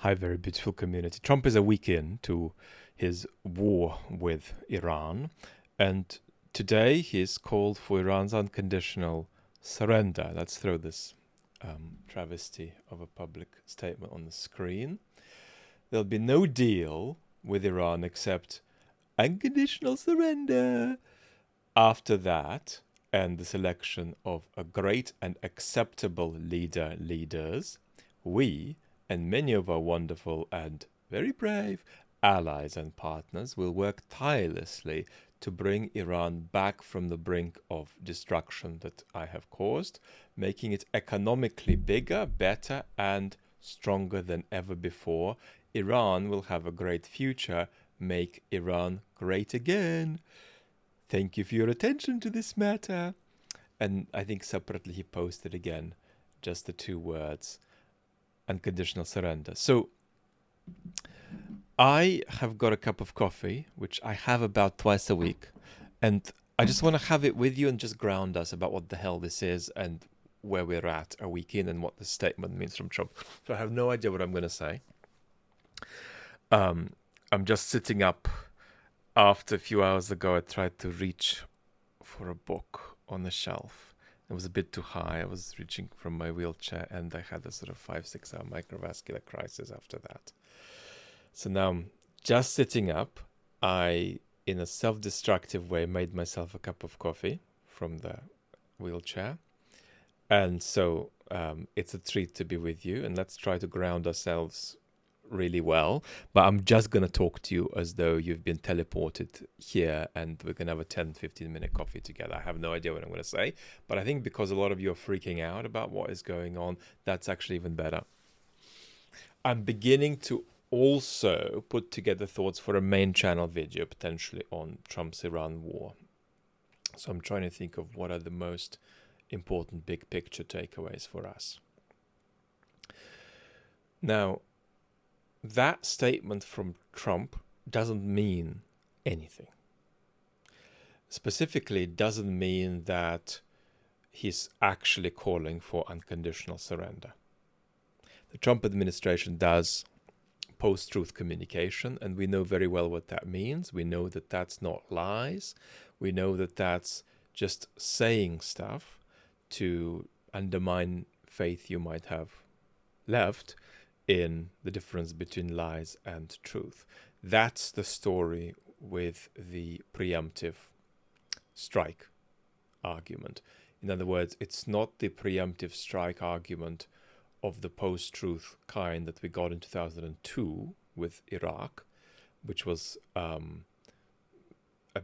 Hi, very beautiful community. Trump is a week in to his war with Iran, and today he's called for Iran's unconditional surrender. Let's throw this travesty of a public statement on the screen. There'll be no deal with Iran except unconditional surrender. After that, and the selection of a great and acceptable leaders, we and many of our wonderful and very brave allies and partners will work tirelessly to bring Iran back from the brink of destruction that I have caused, making it economically bigger, better, and stronger than ever before. Iran will have a great future. Make Iran great again. Thank you for your attention to this matter. And I think separately he posted again just the two words, unconditional surrender. So I have got a cup of coffee, which I have about twice a week. And I just want to have it with you and just ground us about what the hell this is and where we're at a week in and what the statement means from Trump. So I have no idea what I'm going to say. I'm just sitting up. After a few hours ago, I tried to reach for a book on the shelf. It was a bit too high. I was reaching from my wheelchair, and I had a sort of 5-6 hour microvascular crisis after that. So now I'm just sitting up. I, in a self-destructive way, made myself a cup of coffee from the wheelchair. And so it's a treat to be with you, and let's try to ground ourselves really well, but I'm just going to talk to you as though you've been teleported here and we're going to have a 10-15 minute coffee together. I have no idea what I'm going to say, but I think because a lot of you are freaking out about what is going on, that's actually even better. I'm beginning to also put together thoughts for a main channel video, potentially on Trump's Iran war. So I'm trying to think of what are the most important big picture takeaways for us. Now, that statement from Trump doesn't mean anything. Specifically, it doesn't mean that he's actually calling for unconditional surrender. The Trump administration does post-truth communication, and we know very well what that means. We know that that's not lies. We know that that's just saying stuff to undermine faith you might have left in the difference between lies and truth. That's the story with the preemptive strike argument. In other words, it's not the preemptive strike argument of the post-truth kind that we got in 2002 with Iraq, which was a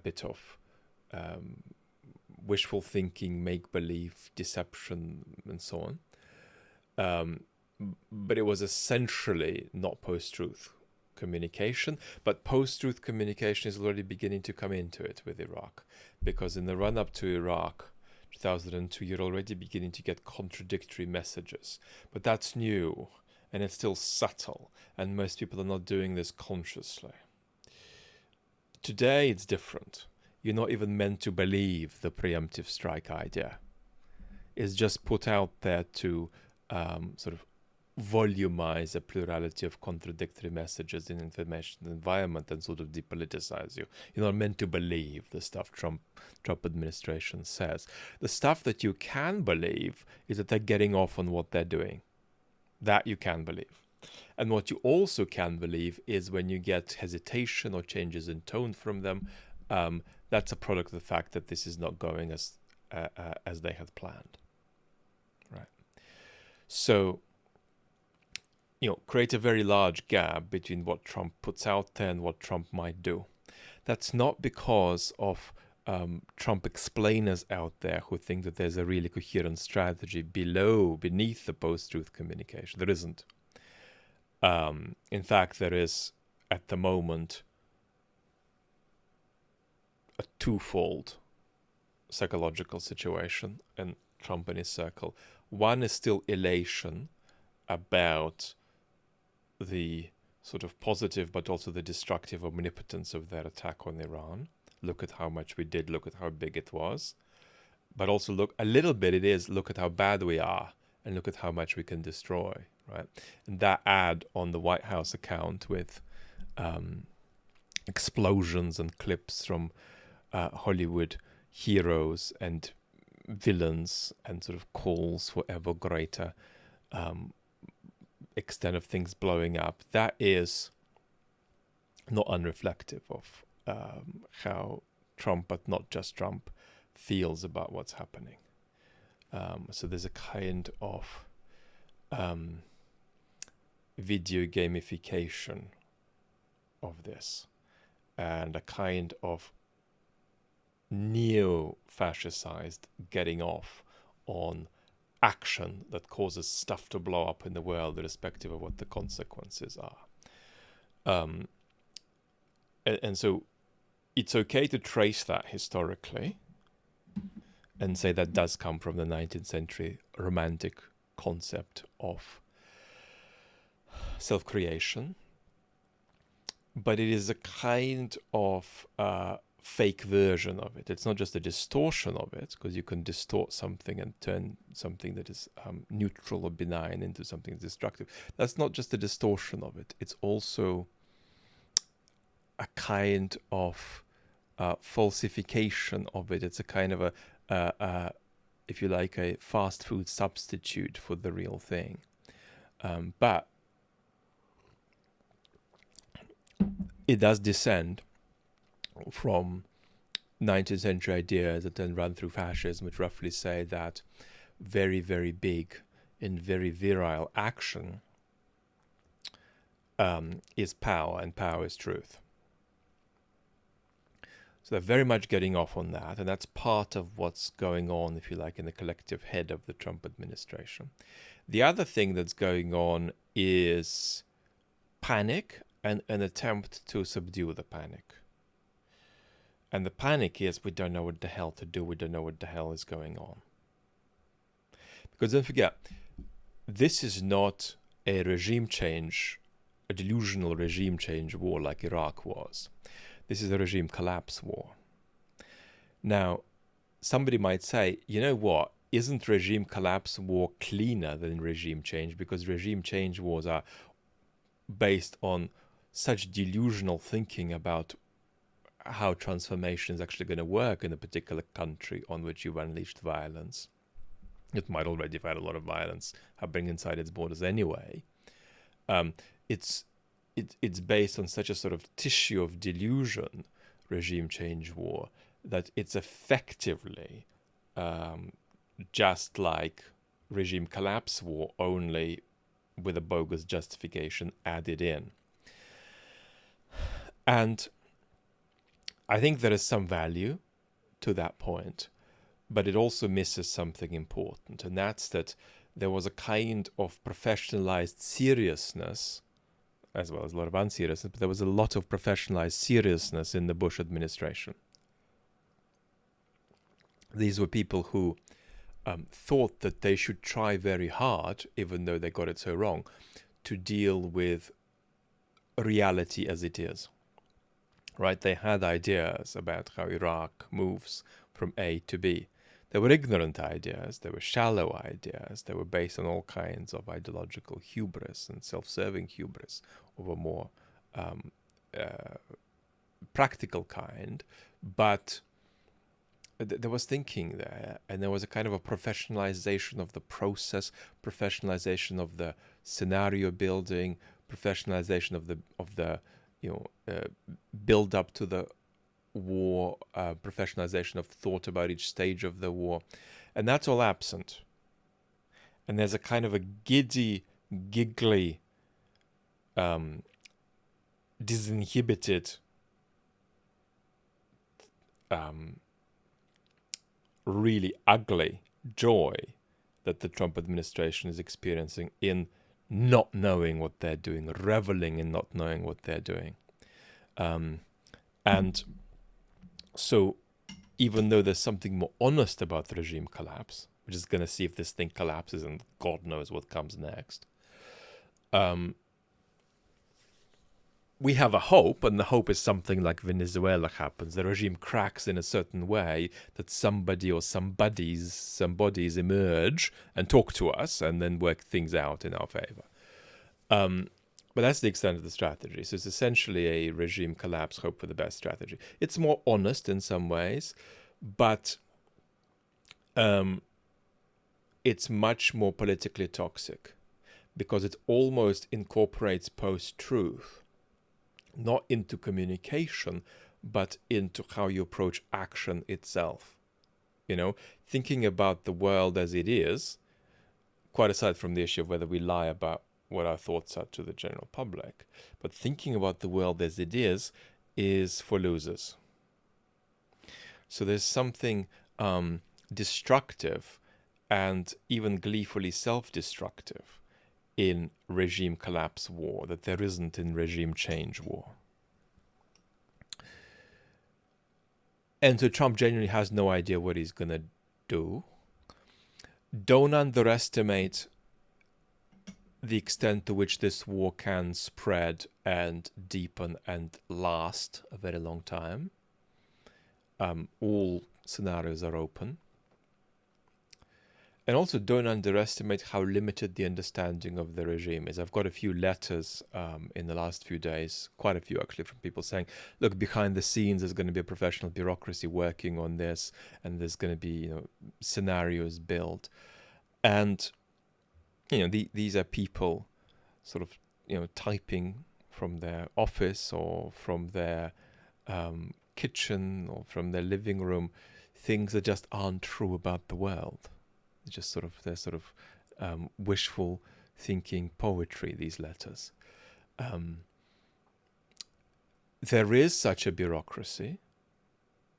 bit of wishful thinking, make-believe, deception, and so on. But it was essentially not post-truth communication, but post-truth communication is already beginning to come into it with Iraq, because in the run-up to Iraq, 2002, you're already beginning to get contradictory messages. But that's new, and it's still subtle, and most people are not doing this consciously. Today, it's different. You're not even meant to believe the preemptive strike idea. It's just put out there to sort of volumize a plurality of contradictory messages in information environment and sort of depoliticize you. You're not meant to believe the stuff Trump administration says. The stuff that you can believe is that they're getting off on what they're doing. That you can believe. And what you also can believe is when you get hesitation or changes in tone from them, that's a product of the fact that this is not going as they had planned. Right. So, create a very large gap between what Trump puts out there and what Trump might do. That's not because of Trump explainers out there who think that there's a really coherent strategy beneath the post-truth communication. There isn't. In fact, there is, at the moment, a twofold psychological situation in Trump and his circle. One is still elation about the sort of positive but also the destructive omnipotence of their attack on Iran. Look at how much we did, look at how big it was. But also look at how bad we are and look at how much we can destroy. right? And that ad on the White House account with explosions and clips from Hollywood heroes and villains and sort of calls for ever greater extent of things blowing up, that is not unreflective of how Trump, but not just Trump, feels about what's happening. So there's a kind of video gamification of this, and a kind of neo-fascicized getting off on action that causes stuff to blow up in the world, irrespective of what the consequences are. And so it's okay to trace that historically and say that does come from the 19th century romantic concept of self-creation. But it is a kind of fake version of it. It's not just a distortion of it, because you can distort something and turn something that is neutral or benign into something destructive. That's not just a distortion of it. It's also a kind of falsification of it. It's a kind of a if you like, a fast food substitute for the real thing. But it does descend from 19th century ideas that then run through fascism, which roughly say that very, very big and very virile action is power, and power is truth. So they're very much getting off on that, and that's part of what's going on, if you like, in the collective head of the Trump administration. The other thing that's going on is panic and an attempt to subdue the panic. And the panic is, we don't know what the hell to do, we don't know what the hell is going on. Because don't forget, this is not a regime change, a delusional regime change war like Iraq was. This is a regime collapse war. Now, somebody might say, you know what, isn't regime collapse war cleaner than regime change? Because regime change wars are based on such delusional thinking about how transformation is actually going to work in a particular country on which you've unleashed violence. It might already have had a lot of violence happening inside its borders anyway. It's based on such a sort of tissue of delusion, regime change war, that it's effectively just like regime collapse war, only with a bogus justification added in. And I think there is some value to that point, but it also misses something important, and that's that there was a kind of professionalized seriousness, as well as a lot of unseriousness, but there was a lot of professionalized seriousness in the Bush administration. These were people who thought that they should try very hard, even though they got it so wrong, to deal with reality as it is. Right? They had ideas about how Iraq moves from A to B. They were ignorant ideas, they were shallow ideas, they were based on all kinds of ideological hubris and self-serving hubris of a more practical kind. But there was thinking there, and there was a kind of a professionalization of the process, professionalization of the scenario building, professionalization of the build up to the war, professionalization of thought about each stage of the war, and that's all absent. And there's a kind of a giddy, giggly, disinhibited, really ugly joy that the Trump administration is experiencing in not knowing what they're doing, reveling in not knowing what they're doing. And so even though there's something more honest about the regime collapse, we're just going to see if this thing collapses and God knows what comes next. We have a hope, and the hope is something like Venezuela happens. The regime cracks in a certain way that somebody or somebodies emerge and talk to us and then work things out in our favor. But that's the extent of the strategy. So it's essentially a regime collapse, hope for the best strategy. It's more honest in some ways, but it's much more politically toxic because it almost incorporates post-truth, not into communication, but into how you approach action itself. You know, thinking about the world as it is, quite aside from the issue of whether we lie about what our thoughts are to the general public, but thinking about the world as it is for losers. So there's something destructive and even gleefully self-destructive in regime collapse war that there isn't in regime change war. And so Trump genuinely has no idea what he's going to do. Don't underestimate the extent to which this war can spread and deepen and last a very long time. All scenarios are open. And also don't underestimate how limited the understanding of the regime is. I've got a few letters in the last few days, quite a few actually, from people saying, look, behind the scenes there's going to be a professional bureaucracy working on this, and there's going to be scenarios built. And these are people sort of typing from their office or from their kitchen or from their living room things that just aren't true about the world. Just they're sort of wishful thinking poetry, these letters. There is such a bureaucracy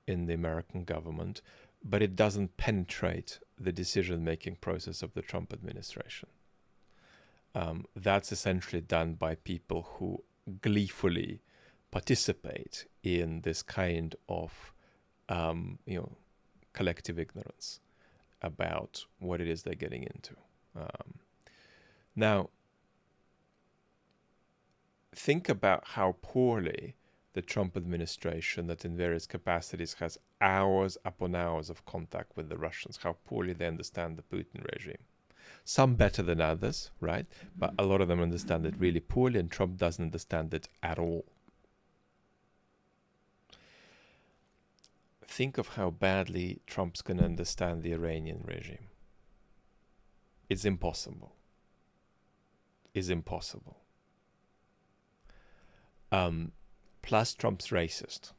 in the American government, but it doesn't penetrate the decision-making process of the Trump administration. That's essentially done by people who gleefully participate in this kind of collective ignorance about what it is they're getting into. Now, think about how poorly the Trump administration, that in various capacities has hours upon hours of contact with the Russians, how poorly they understand the Putin regime. Some better than others, right? But a lot of them understand it really poorly, and Trump doesn't understand it at all. Think of how badly Trump's going to understand the Iranian regime. It's impossible. It's impossible. Plus, Trump's racist.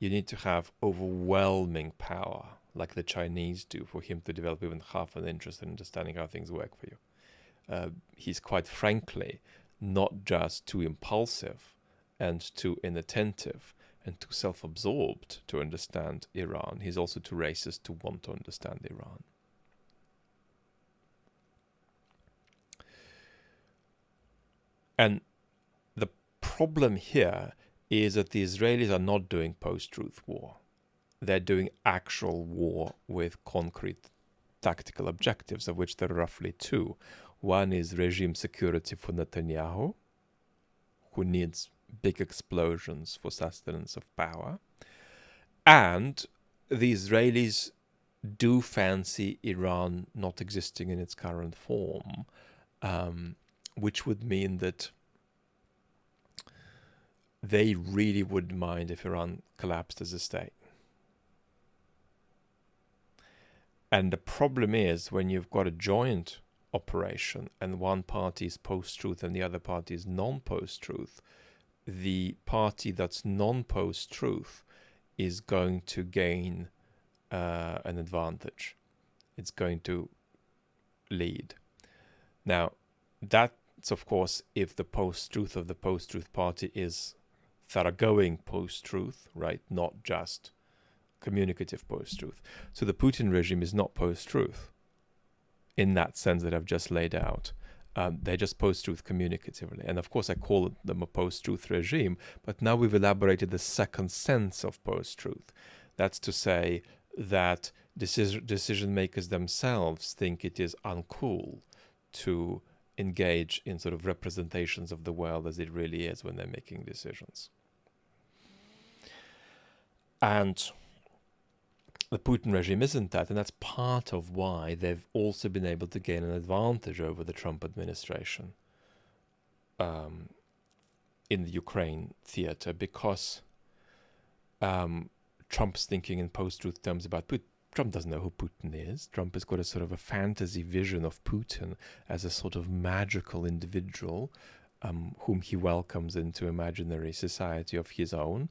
You need to have overwhelming power, like the Chinese do, for him to develop even half an interest in understanding how things work for you. He's quite frankly not just too impulsive and too inattentive and too self-absorbed to understand Iran. He's also too racist to want to understand Iran. And the problem here is that the Israelis are not doing post-truth war. They're doing actual war with concrete tactical objectives, of which there are roughly two. One is regime security for Netanyahu, who needs big explosions for sustenance of power. And the Israelis do fancy Iran not existing in its current form, which would mean that they really wouldn't mind if Iran collapsed as a state. And the problem is when you've got a joint operation and one party is post-truth and the other party is non-post-truth, the party that's non-post-truth is going to gain an advantage. It's going to lead. Now, that's of course if the post-truth of the post-truth party is thoroughgoing post-truth, right? Not just communicative post-truth. So the Putin regime is not post-truth in that sense that I've just laid out. They're just post-truth communicatively. And of course I call them a post-truth regime, but now we've elaborated the second sense of post-truth. That's to say that decision makers themselves think it is uncool to engage in sort of representations of the world as it really is when they're making decisions. And the Putin regime isn't that, and that's part of why they've also been able to gain an advantage over the Trump administration. in the Ukraine theater, because Trump's thinking in post-truth terms about Putin. Trump doesn't know who Putin is. Trump has got a sort of a fantasy vision of Putin as a sort of magical individual whom he welcomes into imaginary society of his own,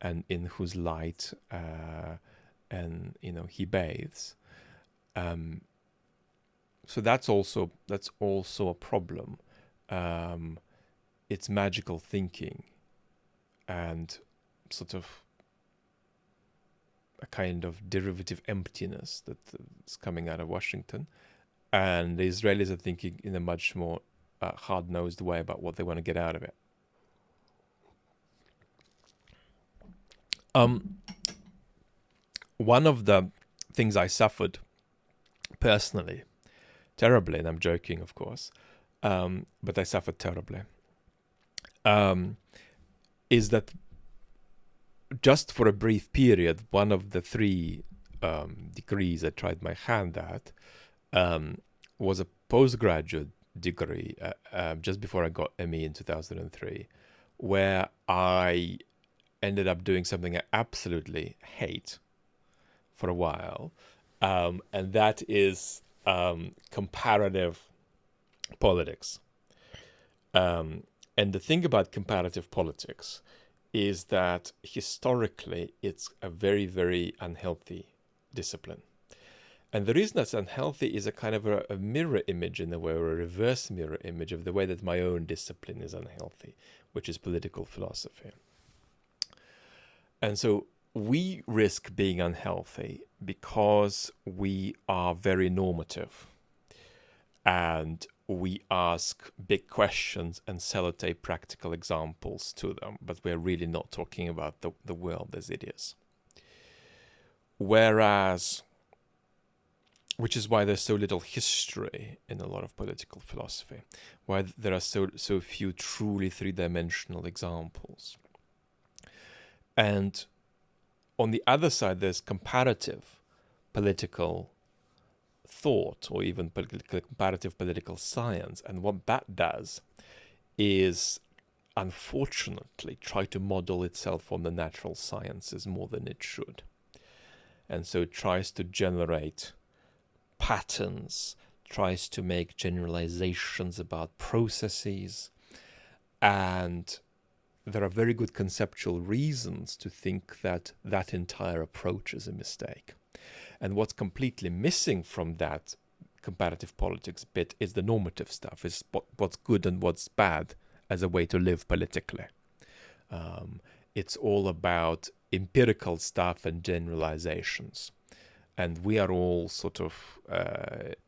and in whose light and he bathes. So that's also a problem. It's magical thinking, and sort of a kind of derivative emptiness that's coming out of Washington. And the Israelis are thinking in a much more hard-nosed way about what they want to get out of it. One of the things I suffered personally, terribly, and I'm joking, of course, but I suffered terribly, is that just for a brief period, one of the 3 degrees I tried my hand at was a postgraduate degree just before I got ME in 2003, where I ended up doing something I absolutely hate for a while, and that is comparative politics. And the thing about comparative politics is that historically it's a very, very unhealthy discipline. And the reason that's unhealthy is a kind of a mirror image, in a way, or a reverse mirror image of the way that my own discipline is unhealthy, which is political philosophy. And so we risk being unhealthy because we are very normative, and we ask big questions and sellotape practical examples to them, but we're really not talking about the world as it is. Whereas, which is why there's so little history in a lot of political philosophy, why there are so few truly three-dimensional examples. And on the other side, there's comparative political thought, or even comparative political science. And what that does is, unfortunately, try to model itself on the natural sciences more than it should. And so it tries to generate patterns, tries to make generalizations about processes, and there are very good conceptual reasons to think that that entire approach is a mistake. And what's completely missing from that comparative politics bit is the normative stuff, is what's good and what's bad as a way to live politically. It's all about empirical stuff and generalizations. And we are all sort of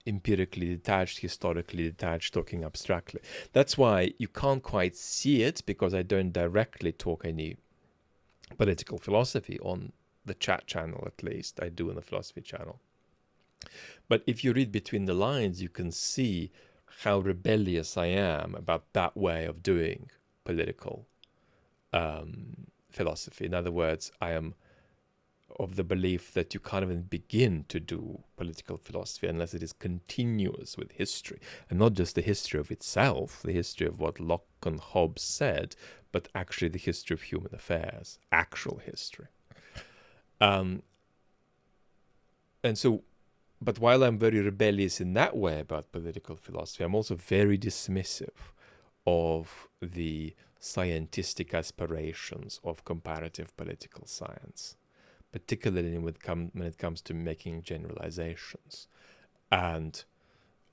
empirically detached, historically detached, talking abstractly. That's why you can't quite see it, because I don't directly talk any political philosophy on the chat channel, at least. I do on the philosophy channel. But if you read between the lines, you can see how rebellious I am about that way of doing political philosophy. In other words, I am of the belief that you can't even begin to do political philosophy unless it is continuous with history, and not just the history of itself, the history of what Locke and Hobbes said, but actually the history of human affairs, actual history. And so, but while I'm very rebellious in that way about political philosophy, I'm also very dismissive of the scientific aspirations of comparative political science, particularly when it comes to making generalizations. And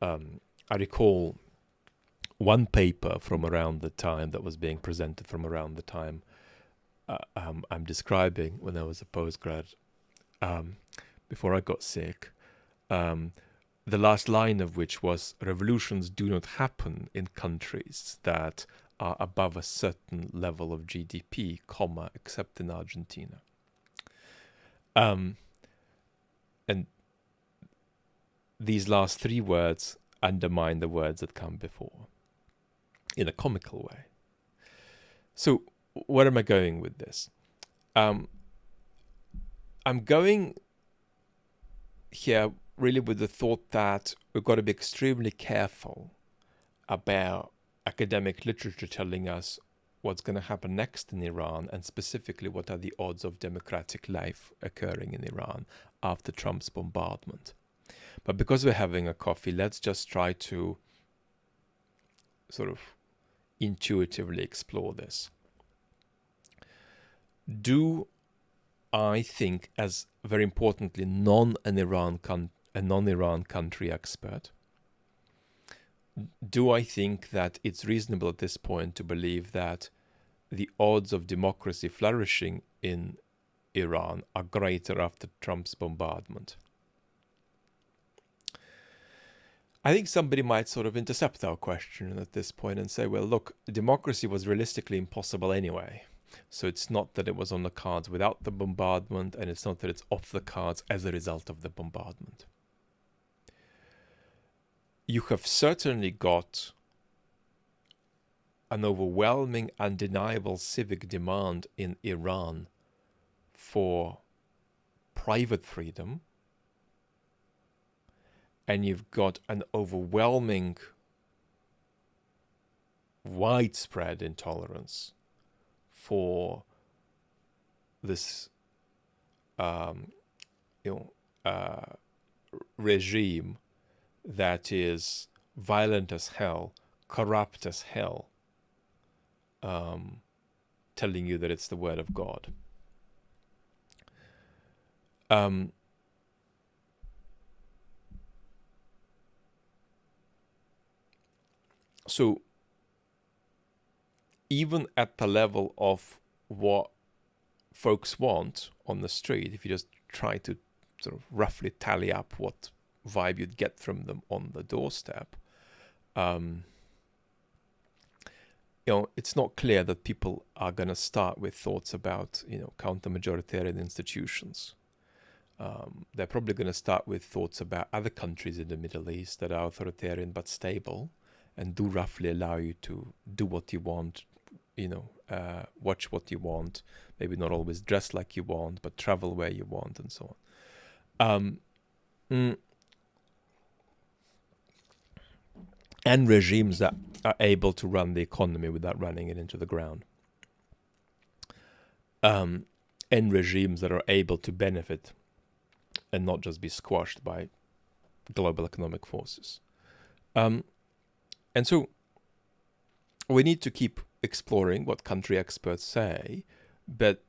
I recall one paper from around the time that was being presented from around the time I'm describing when I was a postgrad, before I got sick, the last line of which was, revolutions do not happen in countries that are above a certain level of GDP, except in Argentina. And these last 3 words undermine the words that come before in a comical way. So where am I going with this? I'm going here really with the thought that we've got to be extremely careful about academic literature telling us what's going to happen next in Iran, and specifically what are the odds of democratic life occurring in Iran after Trump's bombardment. But because we're having a coffee, let's just try to sort of intuitively explore this. Do I think, as very importantly, non-Iran country expert, do I think that it's reasonable at this point to believe that the odds of democracy flourishing in Iran are greater after Trump's bombardment? I think somebody might sort of intercept our question at this point and say, well, look, democracy was realistically impossible anyway. So it's not that it was on the cards without the bombardment, and it's not that it's off the cards as a result of the bombardment. You have certainly got an overwhelming, undeniable civic demand in Iran for private freedom, and you've got an overwhelming, widespread intolerance for this regime that is violent as hell, corrupt as hell, telling you that it's the word of God. So even at the level of what folks want on the street, if you just try to sort of roughly tally up what vibe you'd get from them on the doorstep, it's not clear that people are going to start with thoughts about, counter-majoritarian institutions. They're probably going to start with thoughts about other countries in the Middle East that are authoritarian but stable and do roughly allow you to do what you want, watch what you want, maybe not always dress like you want, but travel where you want, and so on. And regimes that are able to run the economy without running it into the ground. And regimes that are able to benefit and not just be squashed by global economic forces. And so we need to keep exploring what country experts say, but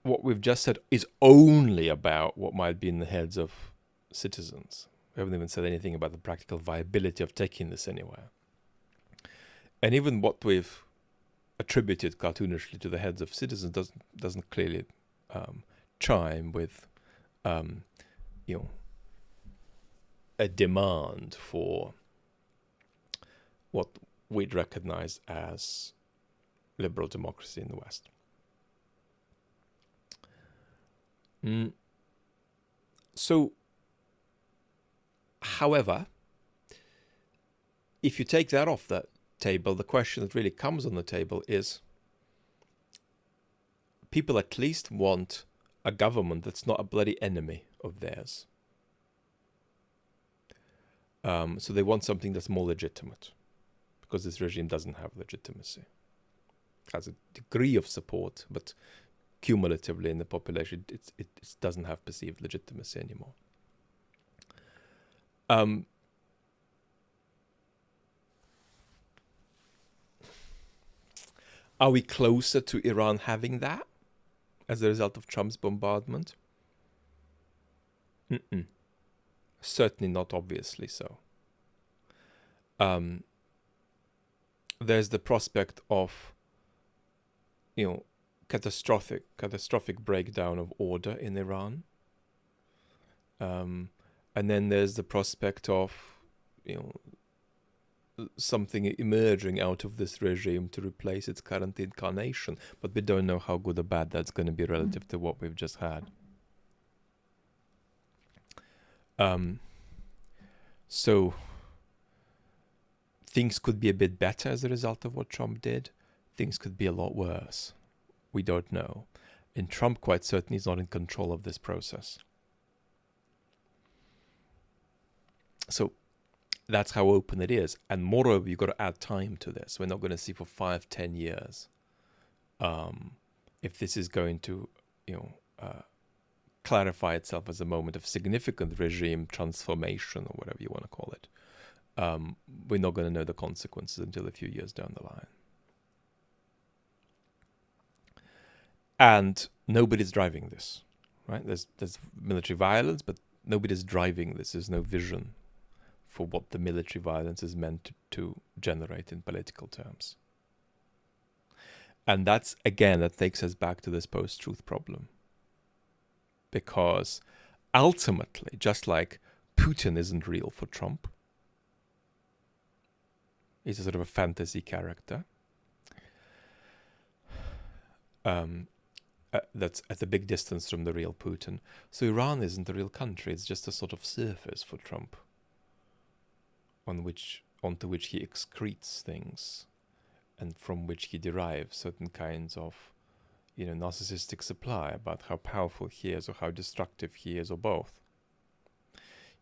what we've just said is only about what might be in the heads of citizens. We haven't even said anything about the practical viability of taking this anywhere. And even what we've attributed cartoonishly to the heads of citizens doesn't clearly chime with a demand for what we'd recognize as liberal democracy in the West. So, however, if you take that off the table, the question that really comes on the table is, people at least want a government that's not a bloody enemy of theirs. So they want something that's more legitimate, because this regime doesn't have legitimacy. It has a degree of support, but cumulatively in the population, it doesn't have perceived legitimacy anymore. Are we closer to Iran having that as a result of Trump's bombardment? Certainly not obviously so. There's the prospect of, catastrophic breakdown of order in Iran. And then there's the prospect of, something emerging out of this regime to replace its current incarnation. But we don't know how good or bad that's going to be relative to what we've just had. So things could be a bit better as a result of what Trump did. Things could be a lot worse. We don't know. And Trump quite certainly is not in control of this process. So that's how open it is. And moreover, you've got to add time to this. We're not going to see for 5-10 years if this is going to, clarify itself as a moment of significant regime transformation, or whatever you want to call it. We're not going to know the consequences until a few years down the line. And nobody's driving this, right? There's military violence, but nobody's driving this. There's no vision for what the military violence is meant to generate in political terms. And that's, again, that takes us back to this post-truth problem. Because ultimately, just like Putin isn't real for Trump, he's a sort of a fantasy character that's at a big distance from the real Putin. So Iran isn't a real country. It's just a sort of surface for Trump onto which he excretes things and from which he derives certain kinds of narcissistic supply about how powerful he is or how destructive he is, or both.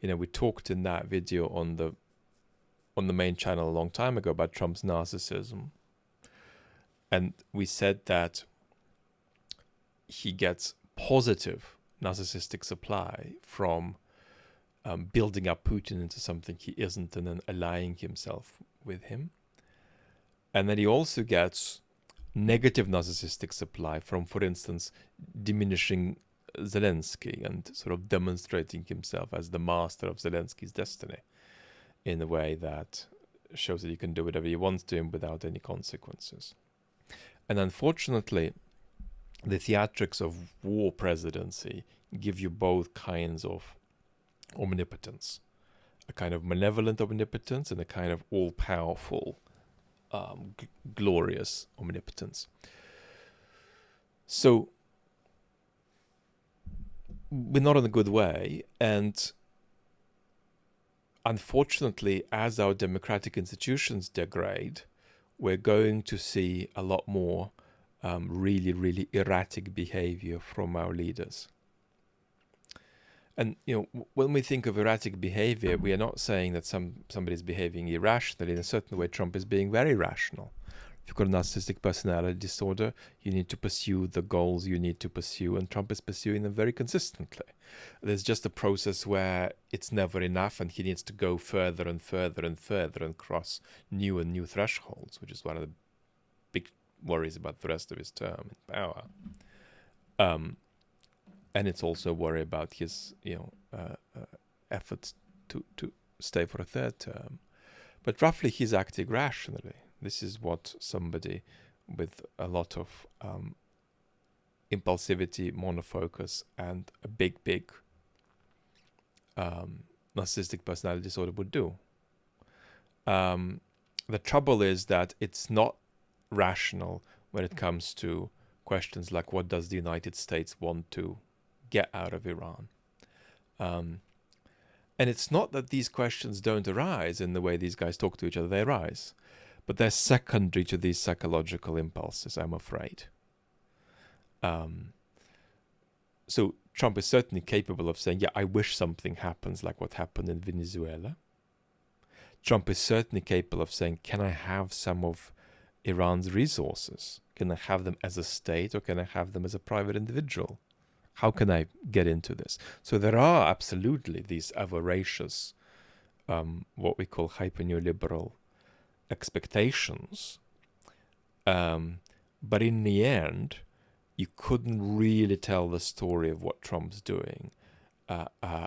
We talked in that video on the main channel a long time ago about Trump's narcissism. And we said that he gets positive narcissistic supply from building up Putin into something he isn't and then allying himself with him. And then he also gets negative narcissistic supply from, for instance, diminishing Zelensky and sort of demonstrating himself as the master of Zelensky's destiny in a way that shows that you can do whatever you want to him without any consequences. And unfortunately, the theatrics of war presidency give you both kinds of omnipotence, a kind of malevolent omnipotence and a kind of all-powerful, glorious omnipotence. So we're not in a good way, and unfortunately, as our democratic institutions degrade, we're going to see a lot more really, really erratic behavior from our leaders. And when we think of erratic behavior, we are not saying that somebody's behaving irrationally. In a certain way, Trump is being very rational. If you've got a narcissistic personality disorder, you need to pursue the goals you need to pursue, and Trump is pursuing them very consistently. There's just a process where it's never enough, and he needs to go further and further and further and cross new and new thresholds, which is one of the big worries about the rest of his term in power. And it's also a worry about his, efforts to stay for a third term. But roughly, he's acting rationally. This is what somebody with a lot of impulsivity, monofocus, and a big narcissistic personality disorder would do. The trouble is that it's not rational when it comes to questions like, what does the United States want to get out of Iran? And it's not that these questions don't arise in the way these guys talk to each other. They arise. But they're secondary to these psychological impulses, I'm afraid. So Trump is certainly capable of saying, yeah, I wish something happens like what happened in Venezuela. Trump is certainly capable of saying, can I have some of Iran's resources? Can I have them as a state, or can I have them as a private individual? How can I get into this? So there are absolutely these avaricious, what we call hyper-neoliberal expectations. But in the end, you couldn't really tell the story of what Trump's doing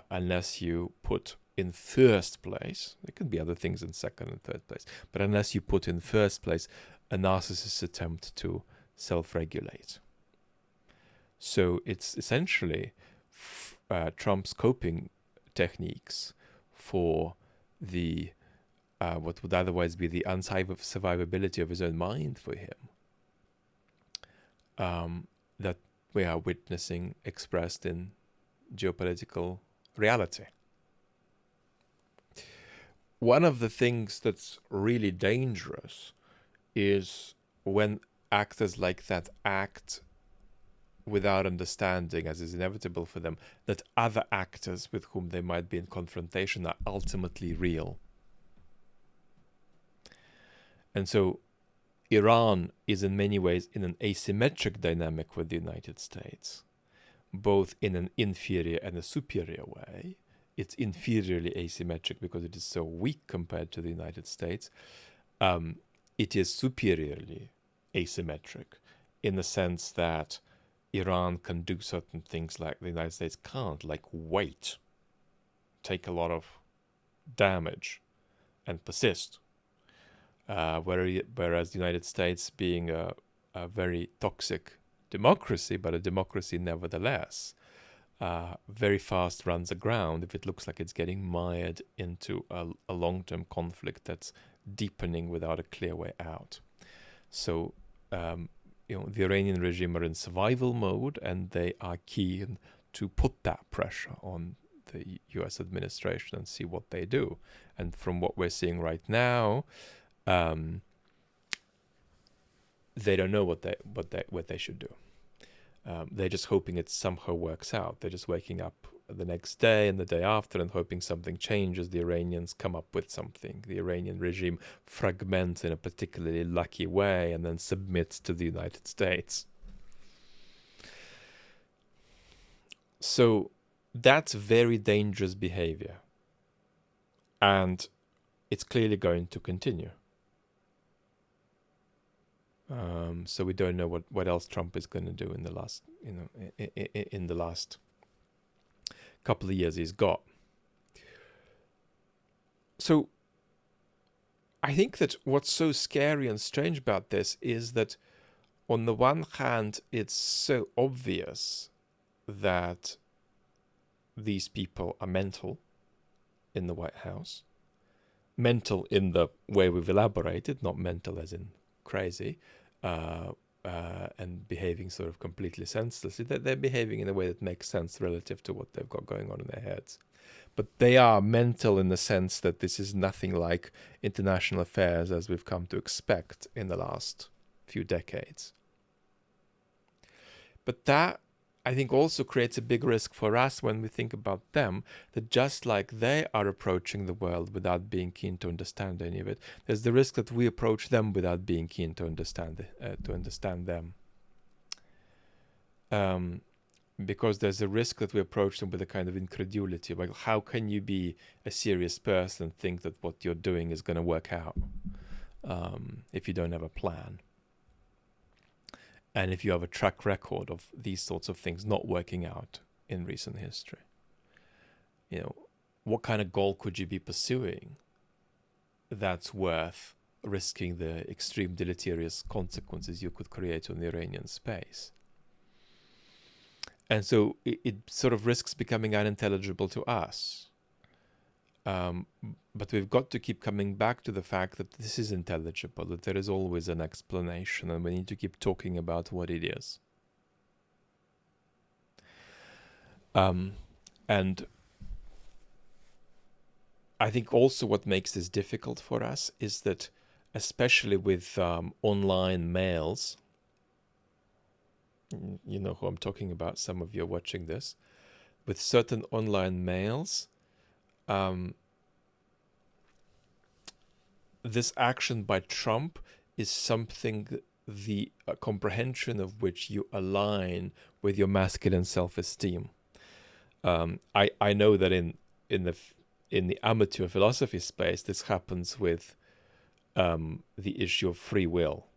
unless you put in first place, there could be other things in second and third place, but unless you put in first place a narcissist's attempt to self-regulate. So it's essentially Trump's coping techniques for the what would otherwise be the unsurvivability of his own mind for him that we are witnessing expressed in geopolitical reality. One of the things that's really dangerous is when actors like that act without understanding, as is inevitable for them, that other actors with whom they might be in confrontation are ultimately real. And so Iran is in many ways in an asymmetric dynamic with the United States, both in an inferior and a superior way. It's inferiorly asymmetric because it is so weak compared to the United States. It is superiorly asymmetric in the sense that Iran can do certain things like the United States can't, like wait, take a lot of damage, and persist. Whereas the United States, being a very toxic democracy, but a democracy nevertheless, very fast runs aground if it looks like it's getting mired into a long-term conflict that's deepening without a clear way out. So, the Iranian regime are in survival mode, and they are keen to put that pressure on the U.S. administration and see what they do. And from what we're seeing right now, they don't know what they should do. They're just hoping it somehow works out. They're just waking up the next day and the day after and hoping something changes. The Iranians come up with something. The Iranian regime fragments in a particularly lucky way and then submits to the United States. So that's very dangerous behavior. And it's clearly going to continue. So we don't know what else Trump is going to do in the last, in the last couple of years he's got. So I think that what's so scary and strange about this is that on the one hand, it's so obvious that these people are mental in the White House. Mental in the way we've elaborated, not mental as in crazy, and behaving sort of completely senselessly. They're behaving in a way that makes sense relative to what they've got going on in their heads. But they are mental in the sense that this is nothing like international affairs as we've come to expect in the last few decades. But that, I think, also creates a big risk for us when we think about them, that just like they are approaching the world without being keen to understand any of it, there's the risk that we approach them without being keen to understand them. Because there's a risk that we approach them with a kind of incredulity. Like, how can you be a serious person and think that what you're doing is going to work out if you don't have a plan? And if you have a track record of these sorts of things not working out in recent history, what kind of goal could you be pursuing that's worth risking the extreme deleterious consequences you could create on the Iranian space? And so it sort of risks becoming unintelligible to us. But we've got to keep coming back to the fact that this is intelligible, that there is always an explanation, and we need to keep talking about what it is. And I think also what makes this difficult for us is that, especially with online males, you know who I'm talking about, some of you are watching this, with certain online males, this action by Trump is something, the comprehension of which you align with your masculine self-esteem. I know that in the amateur philosophy space, this happens with the issue of free will.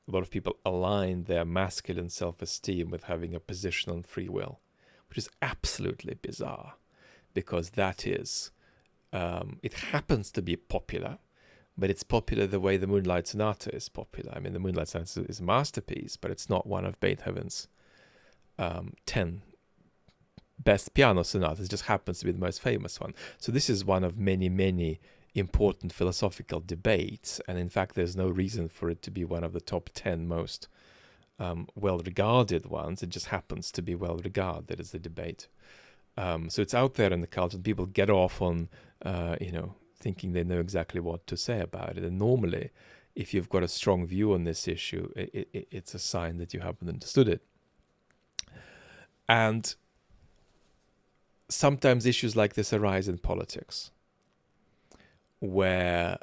A lot of people align their masculine self-esteem with having a position on free will, which is absolutely bizarre, because that is, it happens to be popular, but it's popular the way the Moonlight Sonata is popular. I mean, the Moonlight Sonata is a masterpiece, but it's not one of Beethoven's 10 best piano sonatas. It just happens to be the most famous one. So this is one of many, many important philosophical debates, and in fact there's no reason for it to be one of the top 10 most well-regarded ones. It just happens to be well-regarded as a debate. So it's out there in the culture, and people get off on thinking they know exactly what to say about it. And normally, if you've got a strong view on this issue, it's a sign that you haven't understood it. And sometimes issues like this arise in politics, where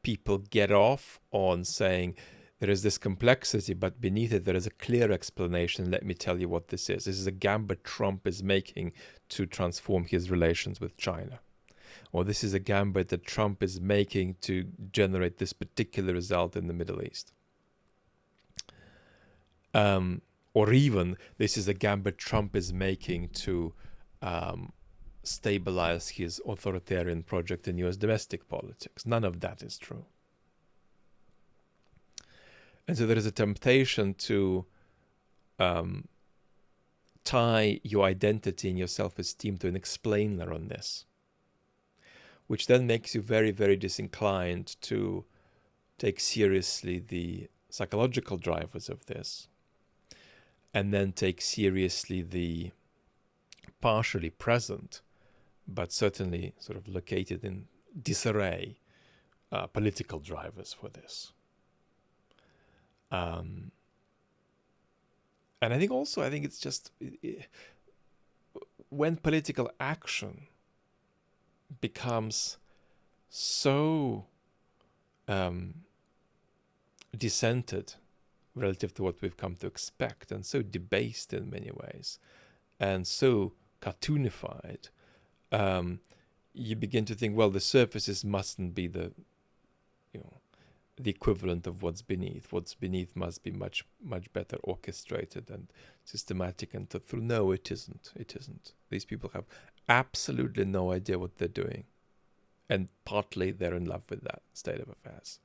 people get off on saying there is this complexity, but beneath it there is a clear explanation. Let me tell you what this is. This is a gambit Trump is making to transform his relations with China. Or this is a gambit that Trump is making to generate this particular result in the Middle East. Or even this is a gambit Trump is making to stabilize his authoritarian project in US domestic politics. None of that is true. And so there is a temptation to tie your identity and your self-esteem to an explainer on this, which then makes you very, very disinclined to take seriously the psychological drivers of this, and then take seriously the partially present, but certainly sort of located in disarray, political drivers for this. And I think it's just when political action becomes so dissented relative to what we've come to expect, and so debased in many ways, and so cartoonified, you begin to think, well, the surfaces mustn't be the equivalent of what's beneath. What's beneath must be much, much better orchestrated and systematic and thought through. No, it isn't. It isn't. These people have absolutely no idea what they're doing. And partly they're in love with that state of affairs.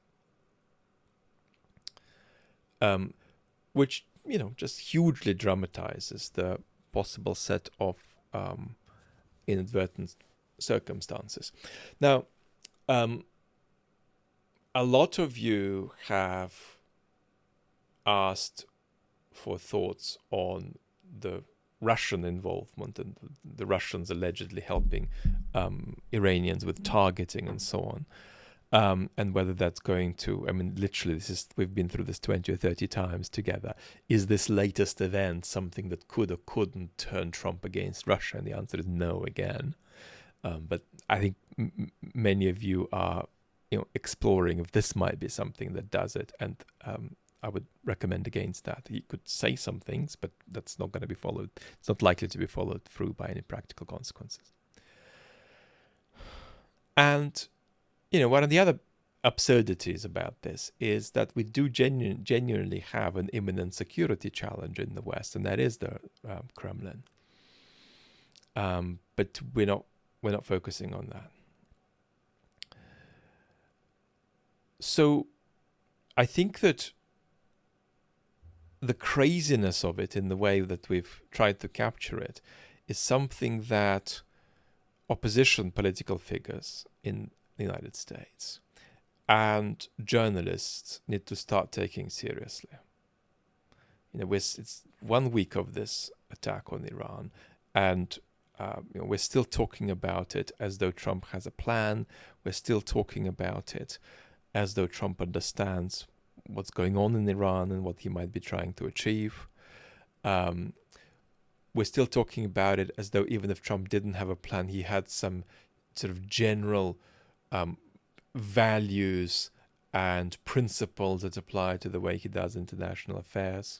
Which, just hugely dramatizes the possible set of inadvertent circumstances. Now, a lot of you have asked for thoughts on the Russian involvement and the Russians allegedly helping Iranians with targeting and so on, and whether that's going to, literally, we've been through this 20 or 30 times together. Is this latest event something that could or couldn't turn Trump against Russia? And the answer is no again. But I think many of you are exploring if this might be something that does it, and I would recommend against that. He could say some things, but that's not going to be followed. It's not likely to be followed through by any practical consequences. And one of the other absurdities about this is that we do genuinely have an imminent security challenge in the West, and that is the Kremlin. But we're not focusing on that. So I think that the craziness of it in the way that we've tried to capture it is something that opposition political figures in the United States and journalists need to start taking seriously. It's 1 week of this attack on Iran, and we're still talking about it as though Trump has a plan. We're still talking about it as though Trump understands what's going on in Iran and what he might be trying to achieve. We're still talking about it as though even if Trump didn't have a plan, he had some sort of general values and principles that apply to the way he does international affairs.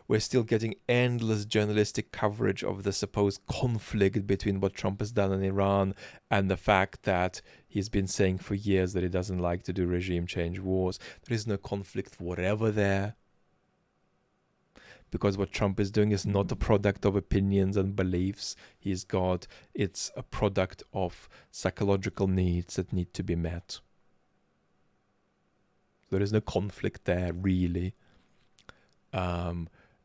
We're still getting endless journalistic coverage of the supposed conflict between what Trump has done in Iran and the fact that he's been saying for years that he doesn't like to do regime change wars. There is no conflict whatever there, because what Trump is doing is not a product of opinions and beliefs it's a product of psychological needs that need to be met. There is no conflict there, really.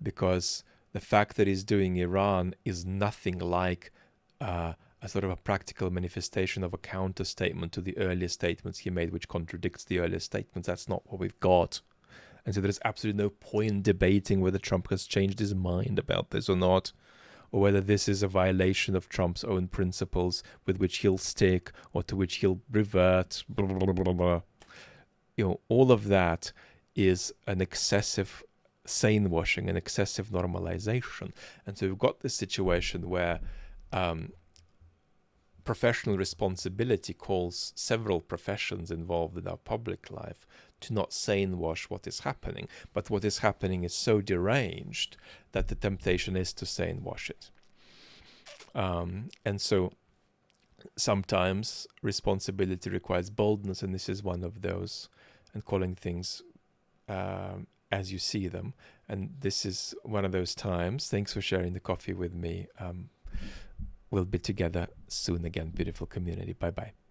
Because the fact that he's doing Iran is nothing like a sort of a practical manifestation of a counter statement to the earlier statements he made, which contradicts the earlier statements. That's not what we've got. And so there's absolutely no point debating whether Trump has changed his mind about this or not, or whether this is a violation of Trump's own principles with which he'll stick or to which he'll revert, blah, blah, blah, blah, blah. All of that is an excessive sane washing and excessive normalization. And so we've got this situation where professional responsibility calls several professions involved in our public life to not sane wash what is happening. But what is happening is so deranged that the temptation is to sane wash it. And so sometimes responsibility requires boldness, and this is one of those, and calling things as you see them. And this is one of those times. Thanks for sharing the coffee with me. We'll be together soon again, beautiful community. Bye-bye.